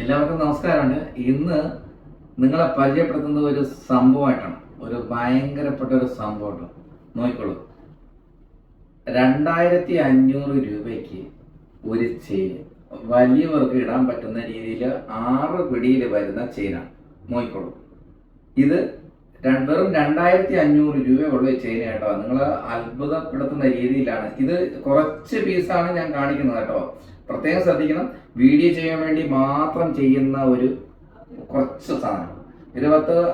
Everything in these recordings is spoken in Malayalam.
എല്ലാവർക്കും നമസ്കാരമുണ്ട്. ഇന്ന് നിങ്ങളെ പരിചയപ്പെടുത്തുന്നത് ഒരു സംഭവമായിട്ടാണ്. ഒരു ഭയങ്കരപ്പെട്ട ഒരു സംഭവമാണ്. നോക്കിക്കോളൂ. 2500 രൂപയ്ക്ക് ഒരു ചെയിൻ, വലിയവർക്ക് ഇടാൻ പറ്റുന്ന രീതിയിൽ 6 പിടിയിൽ വരുന്ന ചെയിനാണ്. നോക്കിക്കോളൂ. ഇത് വെറും 2500 രൂപയുള്ള ചെയിൻ കേട്ടോ. നിങ്ങൾ അത്ഭുതപ്പെടുത്തുന്ന രീതിയിലാണ്. ഇത് കുറച്ച് പീസാണ് ഞാൻ കാണിക്കുന്നത് കേട്ടോ. പ്രത്യേകം ശ്രദ്ധിക്കണം. വീഡിയോ ചെയ്യാൻ വേണ്ടി മാത്രം ചെയ്യുന്ന ഒരു കുറച്ച് സാധനം.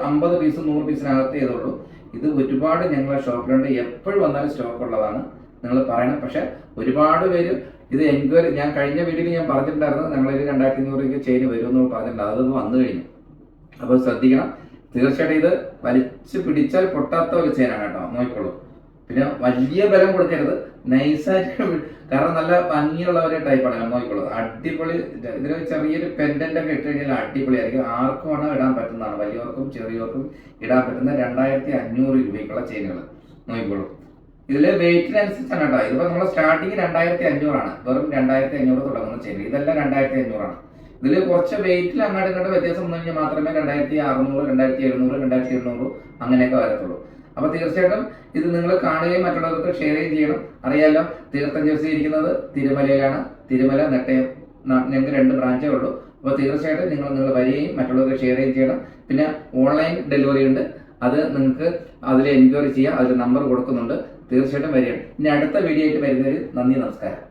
50 പീസ് 100 പീസിനകത്ത് ചെയ്തുള്ളൂ. ഇത് ഒരുപാട് ഞങ്ങളെ ഷോപ്പിലുണ്ട്. എപ്പോഴും വന്നാലും സ്റ്റോക്ക് ഉള്ളതാണ്. നിങ്ങൾ പറയണം. പക്ഷെ ഒരുപാട് പേര് ഇത് എൻക്വയറി, ഞാൻ കഴിഞ്ഞ വീഡിയോയിൽ ഞാൻ പറഞ്ഞിട്ടുണ്ടായിരുന്നു ഞങ്ങളിത് 2500 രൂപയ്ക്ക് ചെയിൻ വരുമെന്ന് പറഞ്ഞിട്ടുണ്ട്. അത് വന്നു കഴിഞ്ഞു. അപ്പോൾ ശ്രദ്ധിക്കണം. തീർച്ചയായിട്ടും ഇത് വലിച്ചു പിടിച്ചാൽ പൊട്ടാത്ത ഒരു ചെയിനാണ് കേട്ടോ. നോക്കിക്കോളൂ. പിന്നെ വലിയ ബലം കൊടുക്കരുത്, നൈസായിട്ട്. കാരണം നല്ല ഭംഗിയുള്ള ഒരു ടൈപ്പാണ്. നോക്കിക്കോളൂ. അടിപൊളി. ഇതിന് ചെറിയൊരു പെൻഡന്റ് ഒക്കെ ഇട്ട് കഴിഞ്ഞാൽ അടിപൊളിയായിരിക്കും. ആർക്കും വേണം ഇടാൻ പറ്റുന്നതാണ്. വലിയവർക്കും ചെറിയവർക്കും ഇടാൻ പറ്റുന്ന 2500 രൂപയ്ക്കുള്ള ചെയിനുകൾ. നോക്കിക്കോളൂ. ഇതില് വെയിറ്റിനനുസരിച്ചാണ് കേട്ടോ. ഇതിപ്പോ നമ്മൾ സ്റ്റാർട്ടിങ് 2500 ആണ്. വെറും 2500 തുടങ്ങുന്ന ചെയിൻ. ഇതെല്ലാം 2500 ആണ്. ഇതിൽ കുറച്ച് വെയിറ്റിൽ അങ്ങോട്ട് ഇങ്ങോട്ട് വ്യത്യാസം വന്നു കഴിഞ്ഞാൽ മാത്രമേ 2600, 2700, 2800 അങ്ങനെയൊക്കെ വരത്തുള്ളൂ. അപ്പൊ തീർച്ചയായിട്ടും ഇത് നിങ്ങൾ കാണുകയും മറ്റുള്ളവർക്ക് ഷെയർ ചെയ്യുകയും ചെയ്യണം. അറിയാലോ, തീർത്ഥം ജേഴ്സി ഇരിക്കുന്നത് തിരുമലയിലാണ്. തിരുമല, നെട്ടയം, ഞങ്ങൾക്ക് 2 ബ്രാഞ്ചേ ഉള്ളൂ. അപ്പോൾ തീർച്ചയായിട്ടും നിങ്ങൾ വരികയും മറ്റുള്ളവർക്ക് ഷെയർ ചെയ്യുകയും ചെയ്യണം. പിന്നെ ഓൺലൈൻ ഡെലിവറി ഉണ്ട്. അത് നിങ്ങൾക്ക് അതിൽ എൻക്വയറി ചെയ്യാം. അതിൽ നമ്പർ കൊടുക്കുന്നുണ്ട്. തീർച്ചയായിട്ടും വരികയാണ്. ഇനി അടുത്ത വീഡിയോ ആയിട്ട് വരുന്നവർ നന്ദി, നമസ്കാരം.